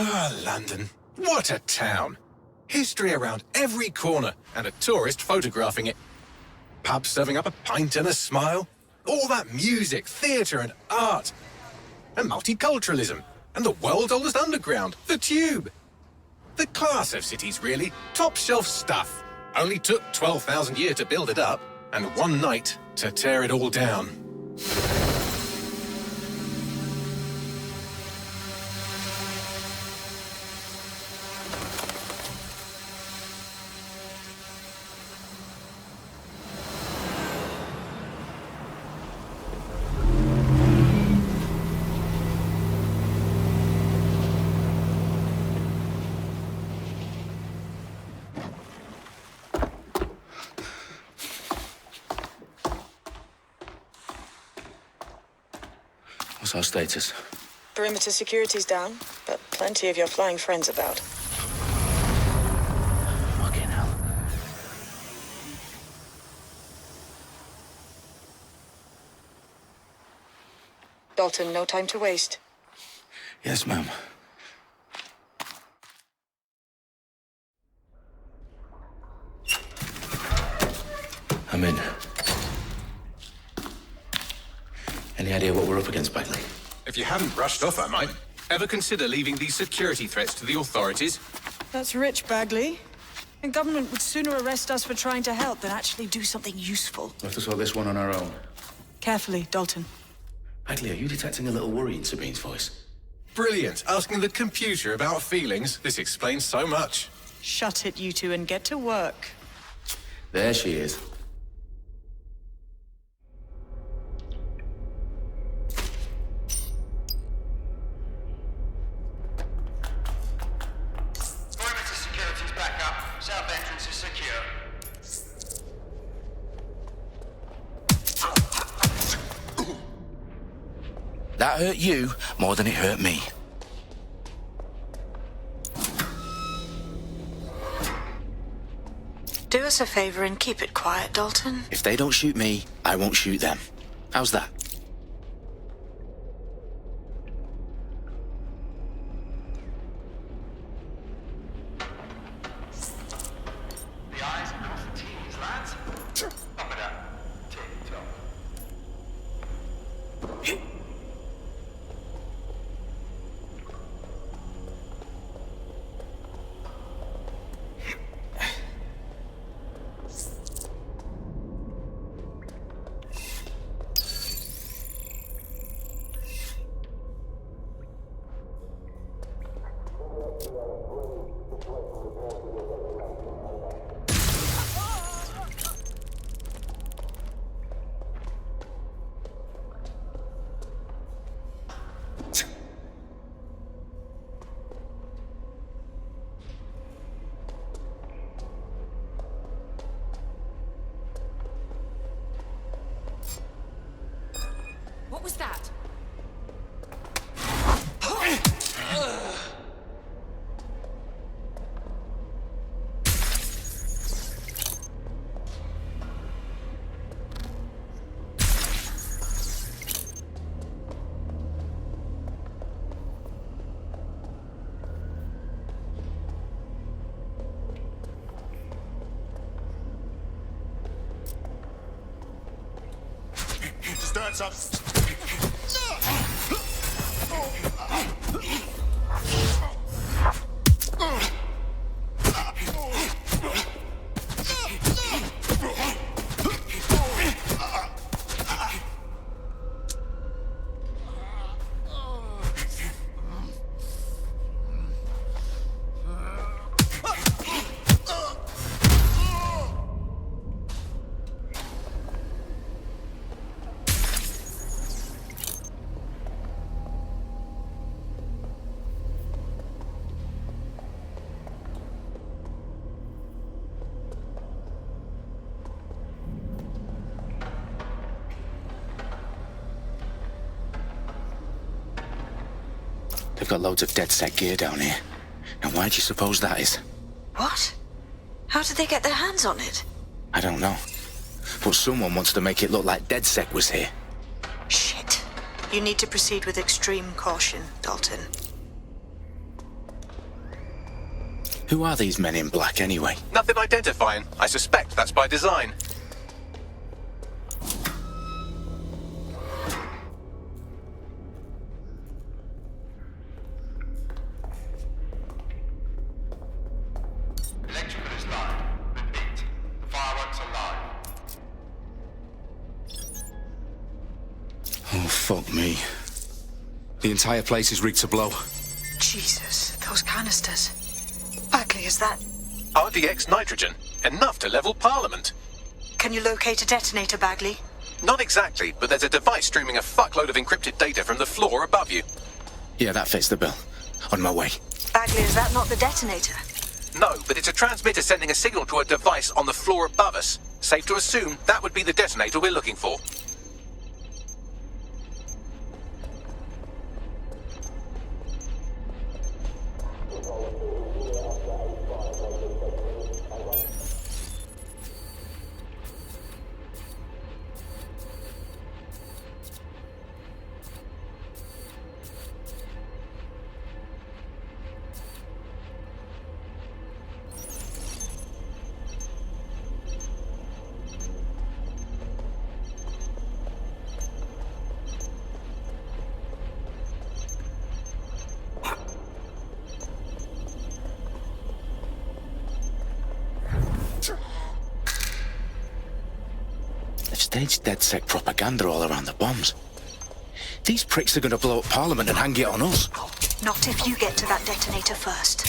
Ah, London. What a town. History around every corner, and a tourist photographing it. Pubs serving up a pint and a smile. All that music, theatre and art. And multiculturalism. And the world's oldest underground, the Tube. The class of cities, really. Top-shelf stuff. Only took 12,000 years to build it up, and one night to tear it all down. What's our status? Perimeter security's down, but plenty of your flying friends about. Fucking hell. Dalton, no time to waste. Yes, ma'am. I'm in. Any idea what we're up against, Bagley? If you hadn't brushed off, I might. Ever consider leaving these security threats to the authorities? That's rich, Bagley. The government would sooner arrest us for trying to help than actually do something useful. We'll have to sort this one on our own. Carefully, Dalton. Bagley, are you detecting a little worry in Sabine's voice? Brilliant. Asking the computer about feelings. This explains so much. Shut it, you two, and get to work. There she is. That hurt you more than it hurt me. Do us a favor and keep it quiet, Dalton. If they don't shoot me, I won't shoot them. How's that? The eyes across the teams, lads. Up it up. Tick-tock. What was that? Stirts up. They've got loads of dead-set gear down here. Now, why do you suppose that is? What? How did they get their hands on it? I don't know. But someone wants to make it look like DedSec was here. Shit. You need to proceed with extreme caution, Dalton. Who are these men in black, anyway? Nothing identifying. I suspect that's by design. Electrical is live. Repeat. Fireworks are live. Oh, fuck me. The entire place is rigged to blow. Jesus, those canisters. Bagley, is that... RDX nitrogen. Enough to level Parliament. Can you locate a detonator, Bagley? Not exactly, but there's a device streaming a fuckload of encrypted data from the floor above you. Yeah, that fits the bill. On my way. Bagley, is that not the detonator? No, but it's a transmitter sending a signal to a device on the floor above us. Safe to assume that would be the detonator we're looking for. They've staged DedSec propaganda all around the bombs. These pricks are going to blow up Parliament and hang it on us. Not if you get to that detonator first.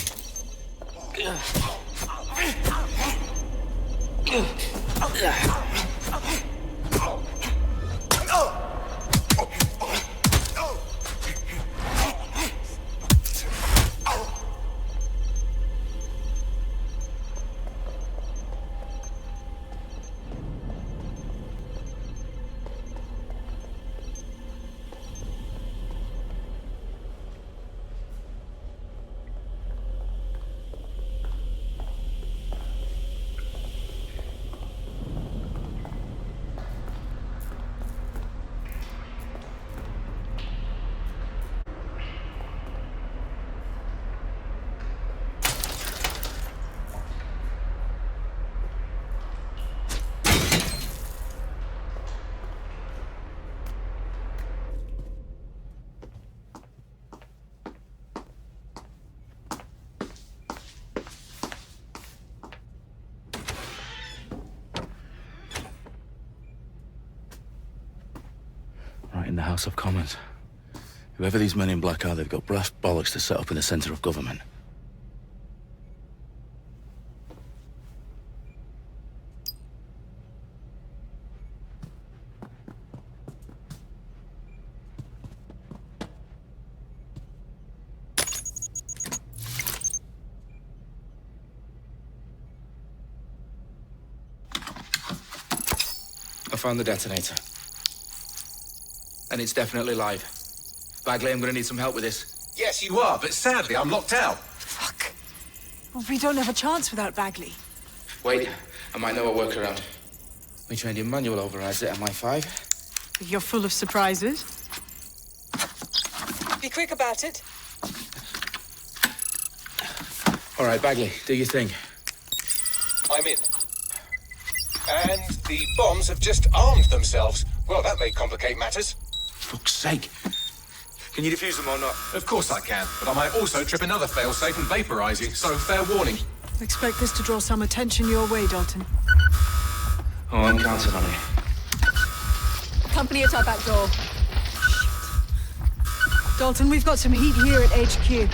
Right in the House of Commons. Whoever these men in black are, they've got brass bollocks to set up in the centre of government. I found the detonator. And it's definitely live. Bagley, I'm gonna need some help with this. Yes, you are, but sadly I'm locked out. Fuck. Well, we don't have a chance without Bagley. Wait, I might know a workaround. We trained in manual overrides at MI5. You're full of surprises. Be quick about it. All right, Bagley, do your thing. I'm in. And the bombs have just armed themselves. Well, that may complicate matters. Fuck's sake. Can you defuse them or not? Of course I can, but I might also trip another failsafe and vaporize you, so fair warning. Expect this to draw some attention your way, Dalton. Oh, I'm counting on it. Company at our back door. Dalton, we've got some heat here at HQ.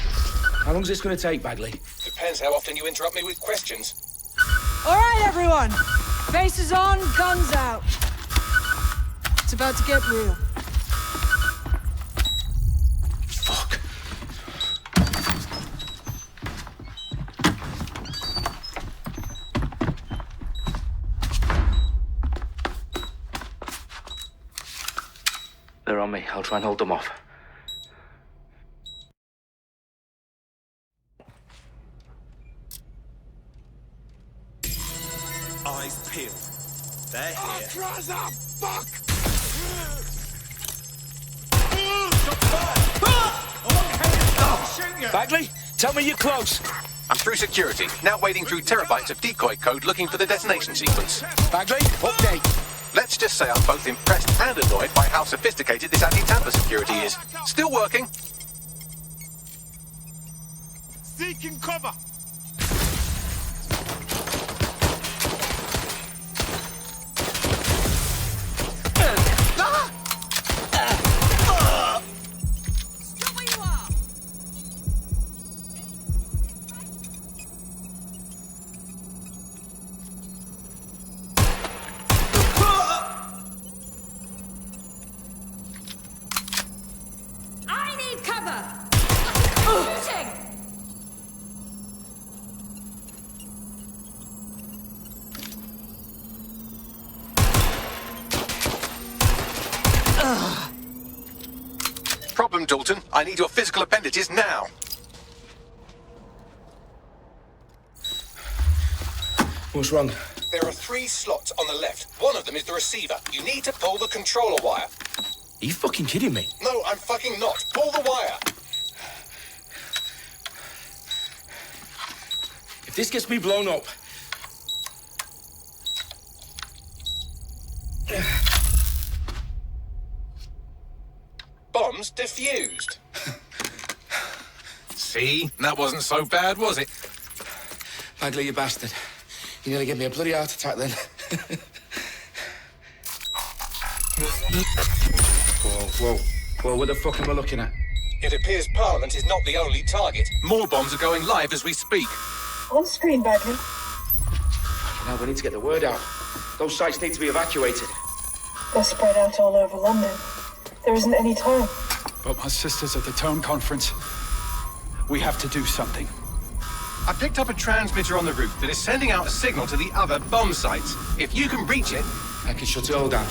How long's this gonna take, Bagley? Depends how often you interrupt me with questions. All right, everyone. Faces on, guns out. It's about to get real. Fuck. They're on me. I'll try and hold them off. Eyes peeled. They're here. Fuck! Bagley, tell me you're close. I'm through security, now wading through terabytes of decoy code looking for the detonation sequence. Bagley, update. Let's just say I'm both impressed and annoyed by how sophisticated this anti-tamper security is. Still working. Seeking cover. Stop where you are! I need cover! Shooting! Problem, Dalton. I need your physical appendages now. What's wrong? There are 3 slots on the left. One of them is the receiver. You need to pull the controller wire. Are you fucking kidding me? No, I'm fucking not. Pull the wire. If this gets me blown up... Bombs defused. See? That wasn't so bad, was it? Bagley, you bastard. You nearly gave me a bloody heart attack then. Whoa, what the fuck am I looking at? It appears Parliament is not the only target. More bombs are going live as we speak. On screen, Bagley. Now we need to get the word out. Those sites need to be evacuated. They're spread out all over London. There isn't any time. But my sister's at the Tone Conference. We have to do something. I picked up a transmitter on the roof that is sending out a signal to the other bomb sites. If you can reach it... I can shut it all down.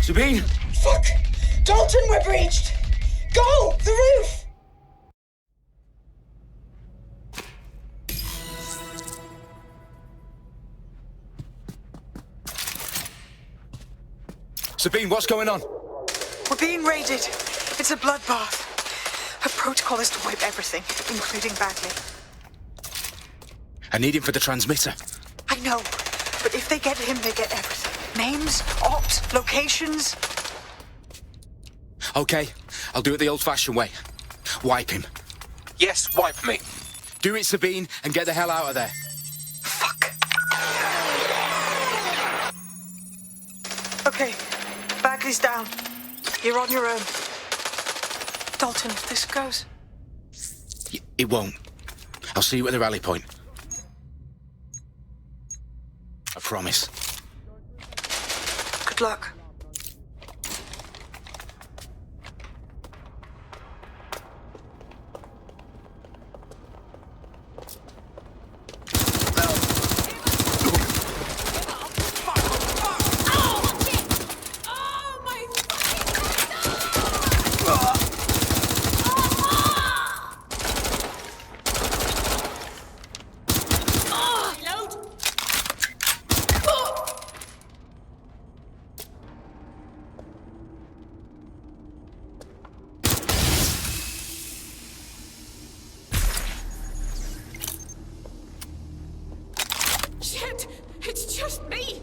Sabine! Fuck! Dalton, we're breached! Go! The roof! Sabine, what's going on? We're being raided. It's a bloodbath. Her protocol is to wipe everything, including Bagley. I need him for the transmitter. I know, but if they get him, they get everything. Names, ops, locations. Okay, I'll do it the old-fashioned way. Wipe him. Yes, wipe me. Do it, Sabine, and get the hell out of there. Fuck. Okay, Bagley's down. You're on your own. Dalton, if this goes... It won't. I'll see you at the rally point. I promise. Good luck. Shit! It's just me!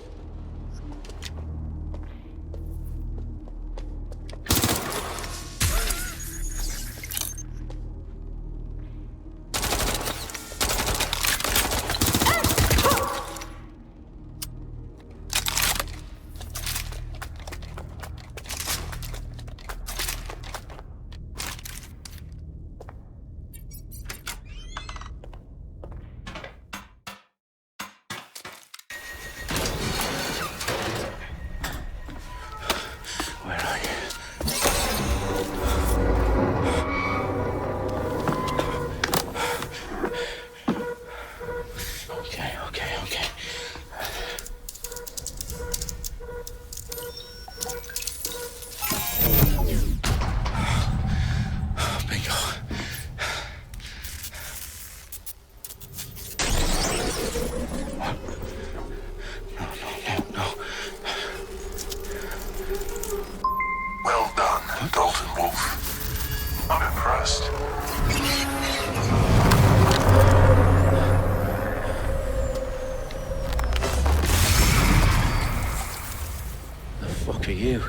you.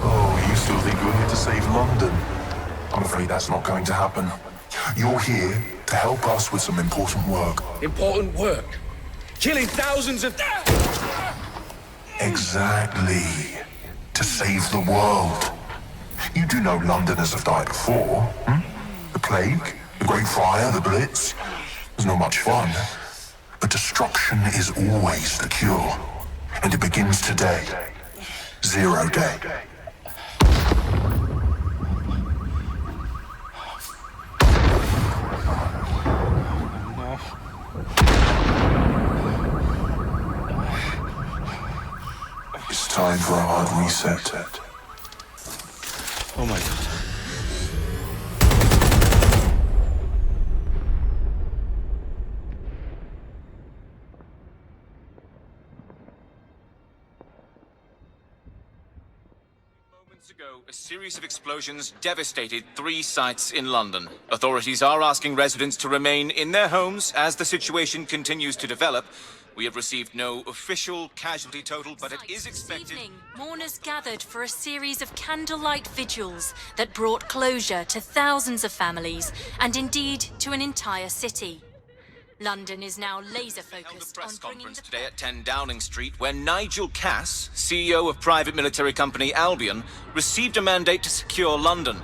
Oh, you still think you're here to save London? I'm afraid that's not going to happen. You're here to help us with some important work. Important work? Killing thousands of... Exactly. To save the world. You do know Londoners have died before, hmm? The Plague, the Great Fire, the Blitz. It's not much fun. But destruction is always the cure. And it begins today. 0 day. It's time for a hard reset. Oh my God. Moments ago, a series of explosions devastated 3 sites in London. Authorities are asking residents to remain in their homes as the situation continues to develop. We have received no official casualty total, but it is expected... This evening, mourners gathered for a series of candlelight vigils that brought closure to thousands of families, and indeed to an entire city. London is now laser-focused on bringing the... today at 10 Downing Street, where Nigel Cass, CEO of private military company Albion, received a mandate to secure London.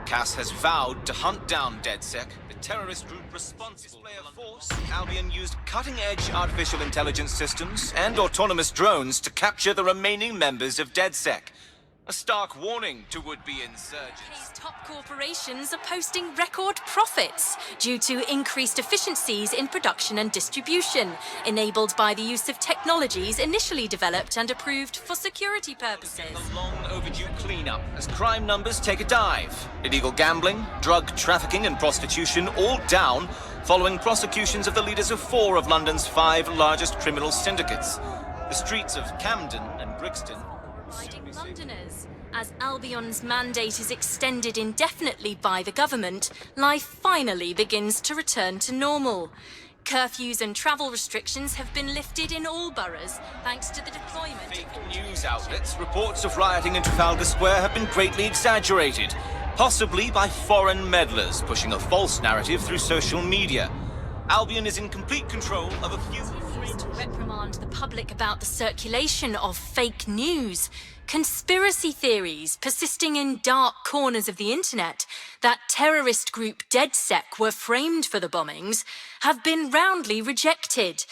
Cass has vowed to hunt down DedSec, the terrorist group responsible for force. Albion used cutting-edge artificial intelligence systems and autonomous drones to capture the remaining members of DedSec. A stark warning to would-be insurgents. Top corporations are posting record profits due to increased efficiencies in production and distribution, enabled by the use of technologies initially developed and approved for security purposes. A long overdue cleanup as crime numbers take a dive. Illegal gambling, drug trafficking and prostitution all down following prosecutions of the leaders of 4 of London's 5 largest criminal syndicates. The streets of Camden and Brixton Londoners. As Albion's mandate is extended indefinitely by the government, life finally begins to return to normal. Curfews and travel restrictions have been lifted in all boroughs, thanks to the deployment of... Fake news outlets, reports of rioting in Trafalgar Square have been greatly exaggerated, possibly by foreign meddlers pushing a false narrative through social media. Albion is in complete control of a few... To reprimand the public about the circulation of fake news. Conspiracy theories persisting in dark corners of the internet that terrorist group DedSec were framed for the bombings have been roundly rejected.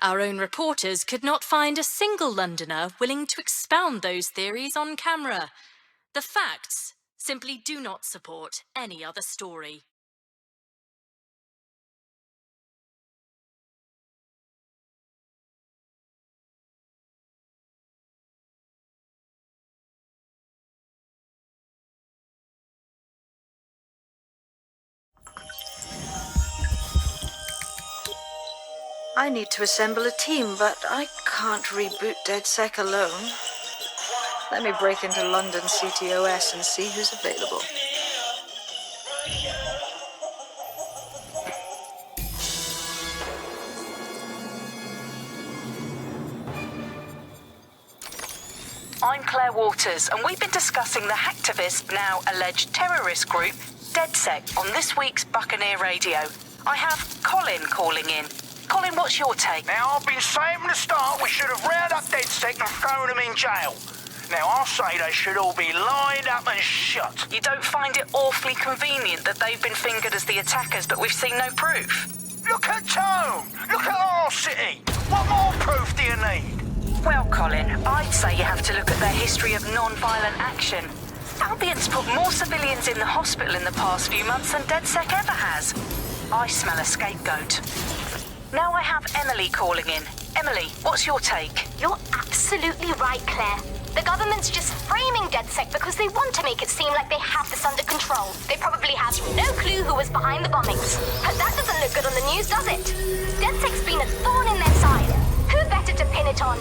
Our own reporters could not find a single Londoner willing to expound those theories on camera. The facts simply do not support any other story. I need to assemble a team, but I can't reboot DedSec alone. Let me break into London CTOS and see who's available. I'm Claire Waters, and we've been discussing the hacktivist, now alleged terrorist group, DedSec, on this week's Buccaneer Radio. I have Colin calling in. Colin, what's your take? Now, I've been saying from the start we should have rounded up DedSec and thrown them in jail. Now, I say they should all be lined up and shot. You don't find it awfully convenient that they've been fingered as the attackers, but we've seen no proof? Look at Tone! Look at our city! What more proof do you need? Well, Colin, I'd say you have to look at their history of non-violent action. Albion's put more civilians in the hospital in the past few months than DedSec ever has. I smell a scapegoat. Now I have Emily calling in. Emily, what's your take? You're absolutely right, Claire. The government's just framing DedSec because they want to make it seem like they have this under control. They probably have no clue who was behind the bombings. But that doesn't look good on the news, does it? DedSec's been a thorn in their side. Who better to pin it on?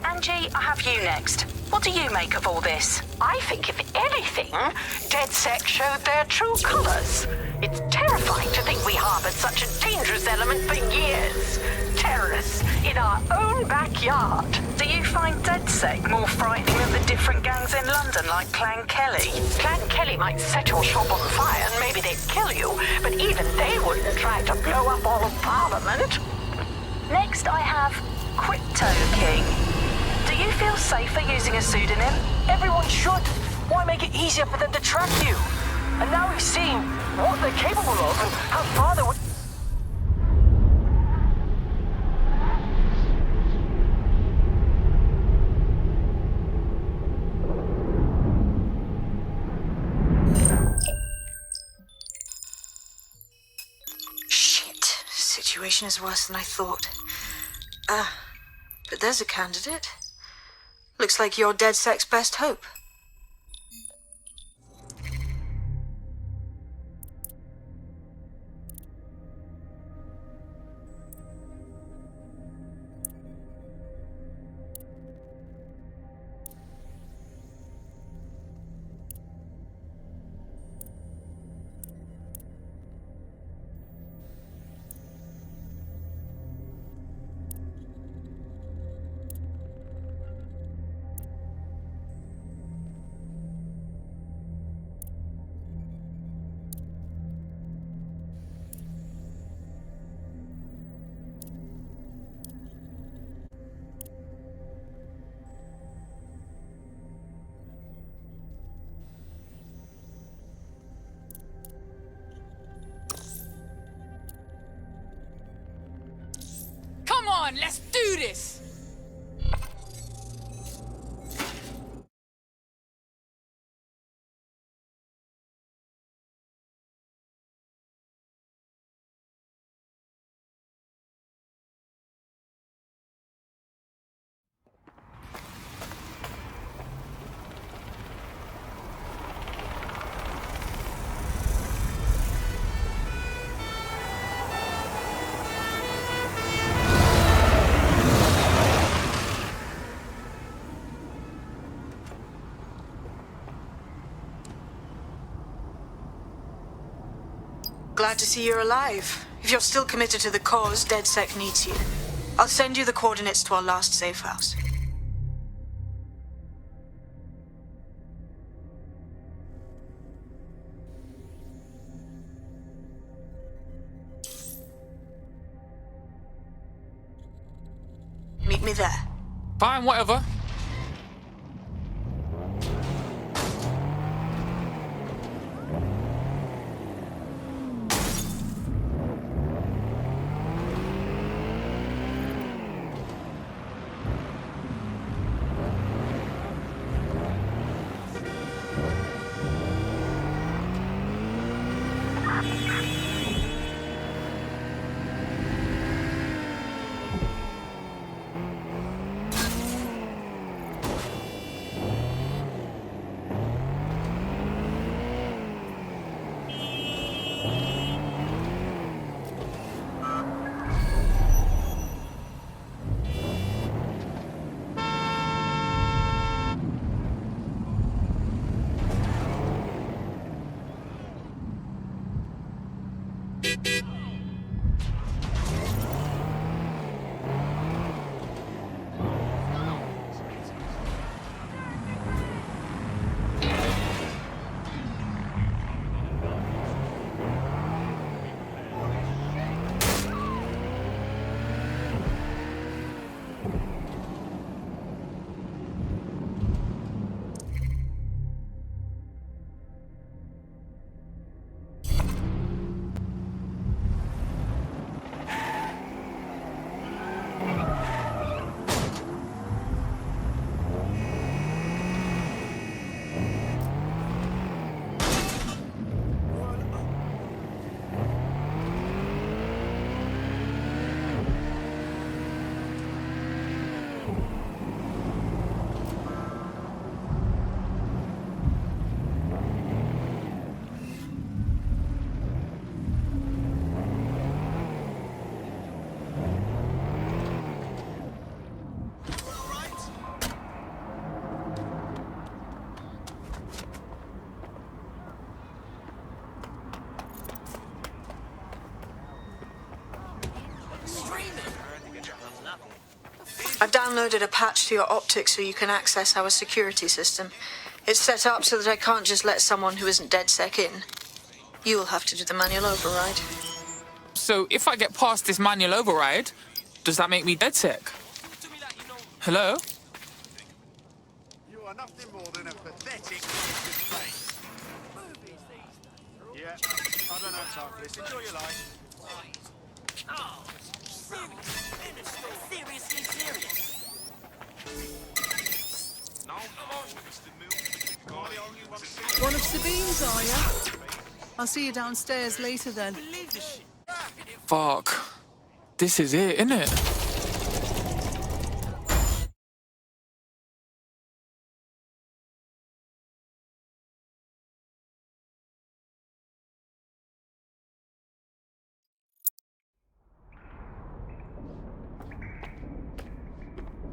Angie, I have you next. What do you make of all this? I think, if anything, DedSec showed their true colours. It's terrifying to think we harboured such a dangerous element for years. Terrorists in our own backyard. backyard. Do you find DedSec more frightening than the different gangs in London like Clan Kelly? Clan Kelly might set your shop on fire and maybe they'd kill you, but even they wouldn't try to blow up all of Parliament. Next I have Crypto King. Do you feel safer using a pseudonym? Everyone should. Why make it easier for them to track you? And now we've seen what they're capable of and how far they would... Shit. Situation is worse than I thought. But there's a candidate. Looks like you're DedSec's best hope. Come on, let's do this! Glad to see you're alive. If you're still committed to the cause, DedSec needs you. I'll send you the coordinates to our last safe house. Meet me there. Fine, whatever. I've downloaded a patch to your optics so you can access our security system. It's set up so that I can't just let someone who isn't DedSec in. You'll have to do the manual override. So if I get past this manual override, does that make me DedSec? Hello? You are nothing more than a pathetic display. Yeah, I don't have time for this. Enjoy your life. Oh, seriously serious. No, come on, Mr. Mill. One of Sabine's, are you? I'll see you downstairs later then. Fuck. This is it, innit?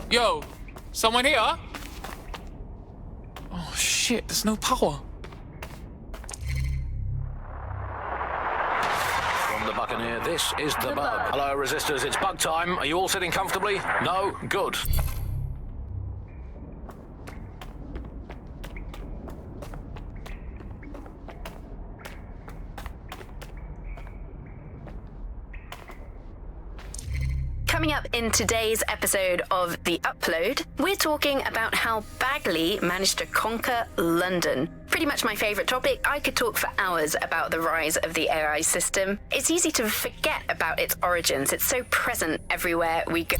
Yo, someone here? Oh shit, there's no power. From the Buccaneer, this is The Bug. Hello, Resistors, it's bug time. Are you all sitting comfortably? No? Good. Coming up in today's episode of The Upload, we're talking about how Bagley managed to conquer London. Pretty much my favourite topic. I could talk for hours about the rise of the AI system. It's easy to forget about its origins. It's so present everywhere we go.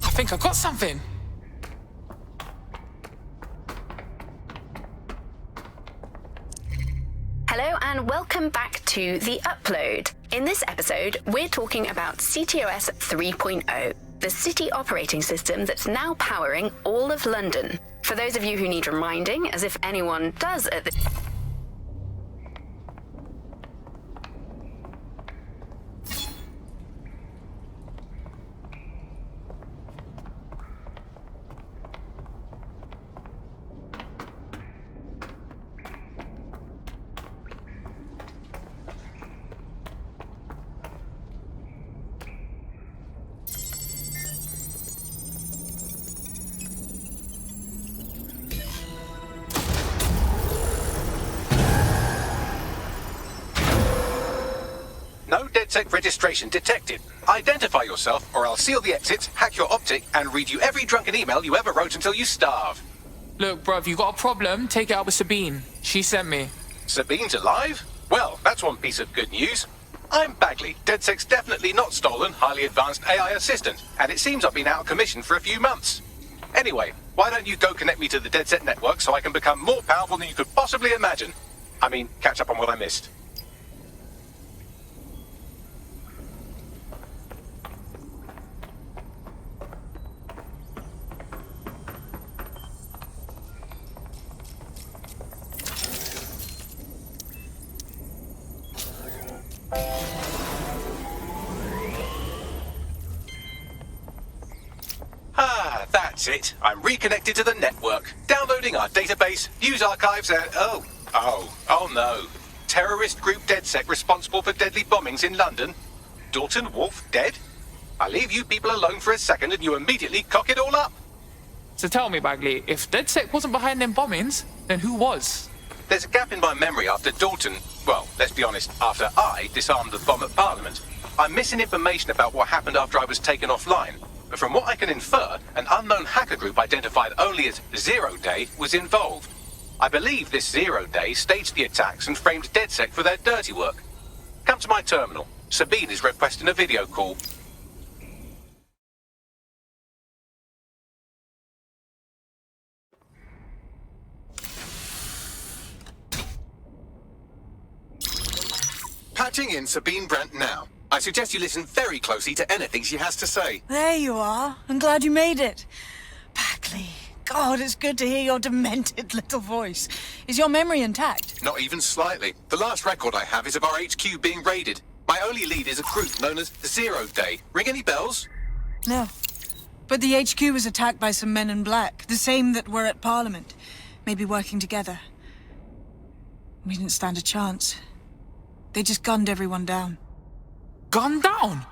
I think I got something. Hello and welcome back to The Upload. In this episode, we're talking about CTOS 3.0, the city operating system that's now powering all of London. For those of you who need reminding, as if anyone does at this... No DedSec registration detected. Identify yourself, or I'll seal the exits, hack your optic, and read you every drunken email you ever wrote until you starve. Look, bruv, you got a problem? Take it out with Sabine. She sent me. Sabine's alive? Well, that's one piece of good news. I'm Bagley, DedSec's definitely not stolen, highly advanced AI assistant, and it seems I've been out of commission for a few months. Anyway, why don't you go connect me to the DedSec network so I can become more powerful than you could possibly imagine? I mean, catch up on what I missed. That's it. I'm reconnected to the network, downloading our database, news archives, and oh no. Terrorist group DedSec responsible for deadly bombings in London. Dalton Wolf dead? I leave you people alone for a second and you immediately cock it all up. So tell me, Bagley, if DedSec wasn't behind them bombings, then who was? There's a gap in my memory after Dalton, well, let's be honest, after I disarmed the bomb at Parliament. I'm missing information about what happened after I was taken offline. But from what I can infer, an unknown hacker group identified only as Zero Day was involved. I believe this 0 Day staged the attacks and framed DedSec for their dirty work. Come to my terminal. Sabine is requesting a video call. Patching in Sabine Brandt now. I suggest you listen very closely to anything she has to say. There you are. I'm glad you made it. Bagley. God, it's good to hear your demented little voice. Is your memory intact? Not even slightly. The last record I have is of our HQ being raided. My only lead is a group known as 0 Day. Ring any bells? No. But the HQ was attacked by some men in black, the same that were at Parliament. Maybe working together. We didn't stand a chance. They just gunned everyone down. Gunned down?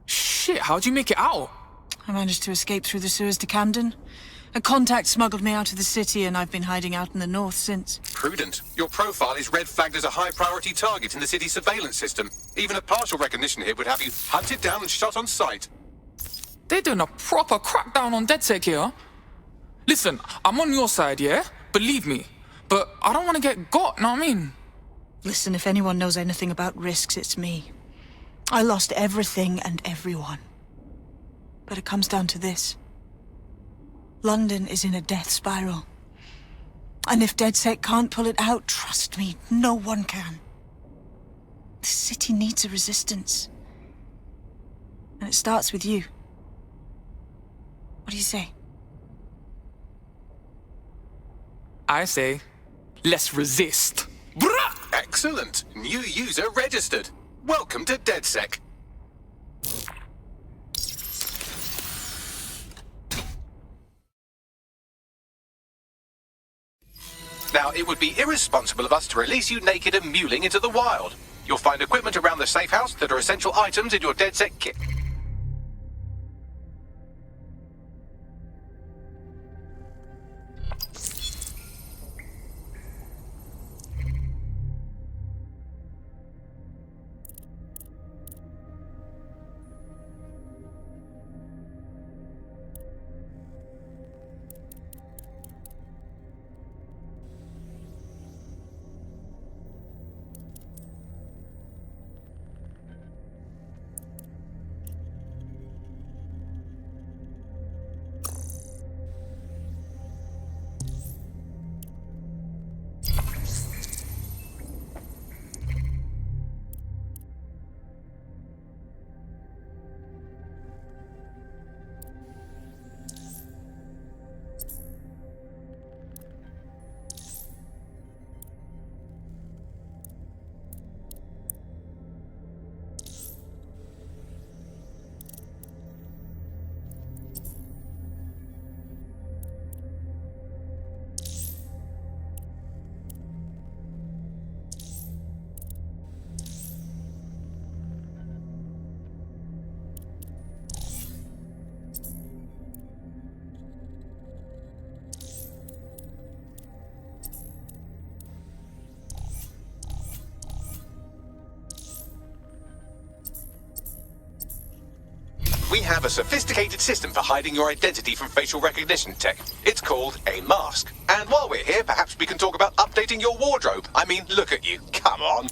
Shit, how'd you make it out? I managed to escape through the sewers to Camden. A contact smuggled me out of the city, and I've been hiding out in the north since. Prudent. Your profile is red flagged as a high-priority target in the city's surveillance system. Even a partial recognition hit would have you hunted down and shot on sight. They're doing a proper crackdown on DedSec here. Listen, I'm on your side, yeah? Believe me. But I don't want to get got, know what I mean? Listen, if anyone knows anything about risks, it's me. I lost everything and everyone. But it comes down to this. London is in a death spiral. And if DedSec can't pull it out, trust me, no one can. The city needs a resistance. And it starts with you. What do you say? I say, let's resist. Brah! Excellent. New user registered. Welcome to DedSec. Now, it would be irresponsible of us to release you naked and mewling into the wild. You'll find equipment around the safe house that are essential items in your DedSec kit. We have a sophisticated system for hiding your identity from facial recognition tech. It's called a mask. And while we're here, perhaps we can talk about updating your wardrobe. I mean, look at you. Come on.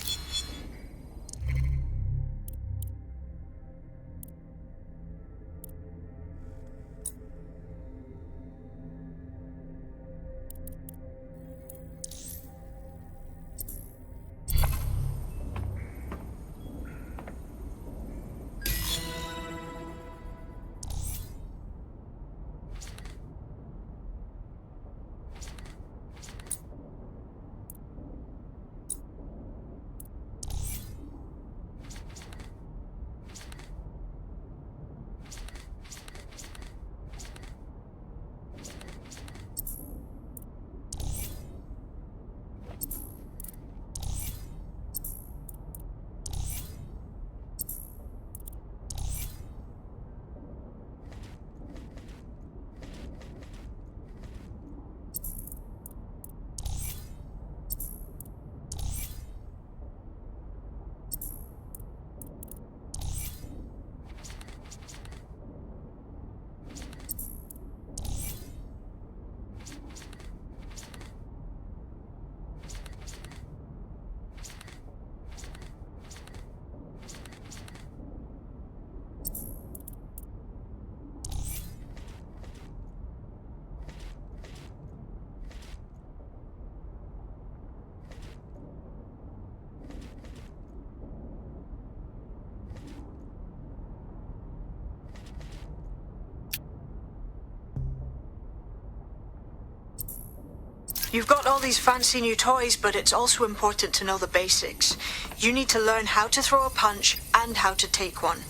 You've got all these fancy new toys, but it's also important to know the basics. You need to learn how to throw a punch and how to take one.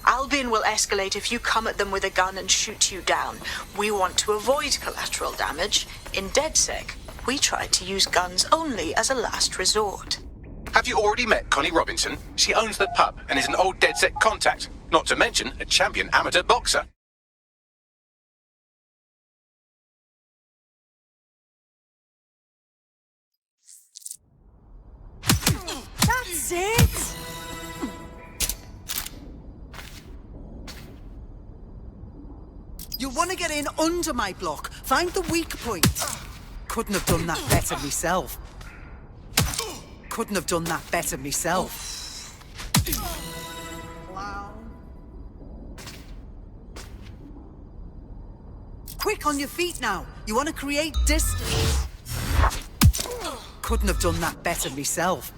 Albion will escalate if you come at them with a gun and shoot you down. We want to avoid collateral damage. In DedSec, we try to use guns only as a last resort. Have you already met Connie Robinson? She owns the pub and is an old DedSec contact, not to mention a champion amateur boxer. That's it! You want to get in under my block. Find the weak point. Couldn't have done that better myself. Couldn't have done that better myself. Quick, on your feet now. You want to create distance. Couldn't have done that better myself.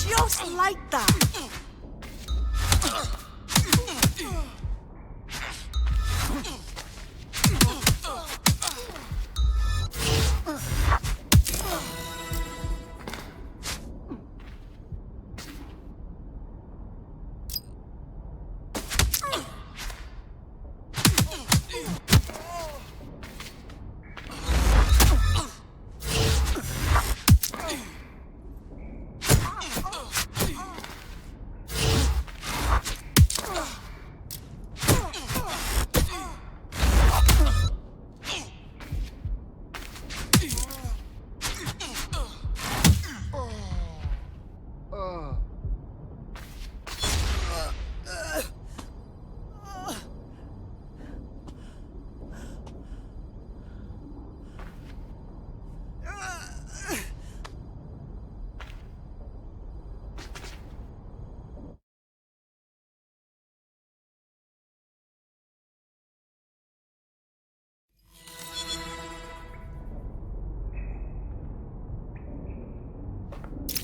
Just like that.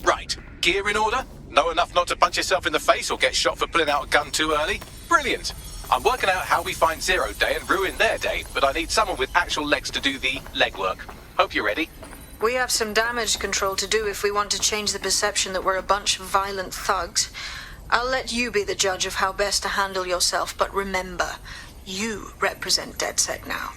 Right, gear in order? Know enough not to punch yourself in the face or get shot for pulling out a gun too early? Brilliant! I'm working out how we find Zero Day and ruin their day, but I need someone with actual legs to do the legwork. Hope you're ready. We have some damage control to do if we want to change the perception that we're a bunch of violent thugs. I'll let you be the judge of how best to handle yourself, but remember, you represent DedSec now.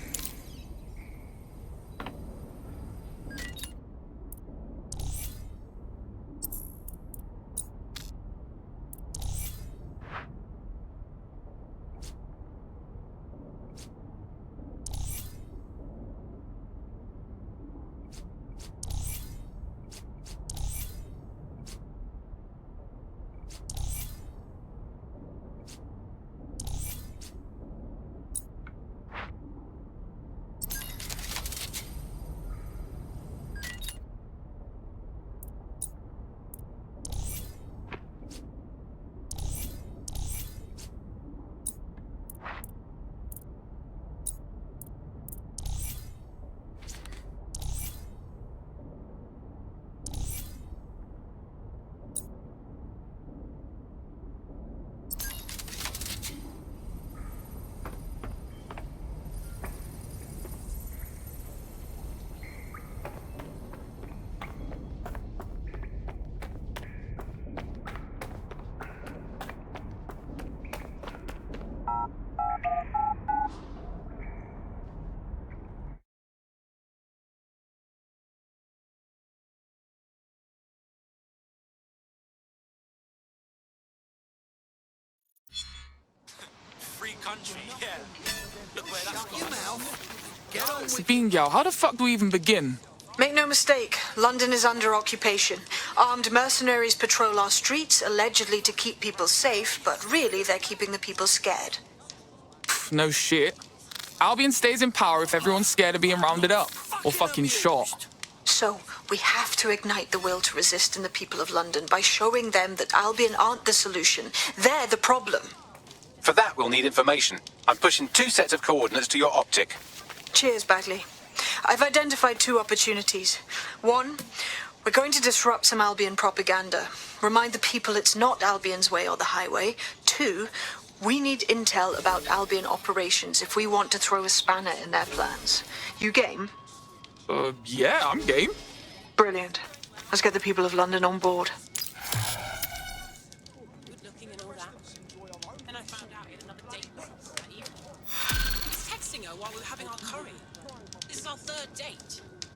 Free country, yeah. Look where that's got your mouth. Get on with Sabine Gal, how the fuck do we even begin? Make no mistake, London is under occupation. Armed mercenaries patrol our streets, allegedly to keep people safe, but really they're keeping the people scared. No shit. Albion stays in power if everyone's scared of being rounded up. Or fucking shot. So, we have to ignite the will to resist in the people of London by showing them that Albion aren't the solution. They're the problem. For that, we'll need information. I'm pushing 2 sets of coordinates to your optic. Cheers, Bagley. I've identified 2 opportunities. One, We're going to disrupt some Albion propaganda. Remind the people it's not Albion's way or the highway. 2, we need intel about Albion operations if we want to throw a spanner in their plans. You game? Yeah, I'm game. Brilliant. Let's get the people of London on board. Texting her while we were having our curry. This is our 3rd date.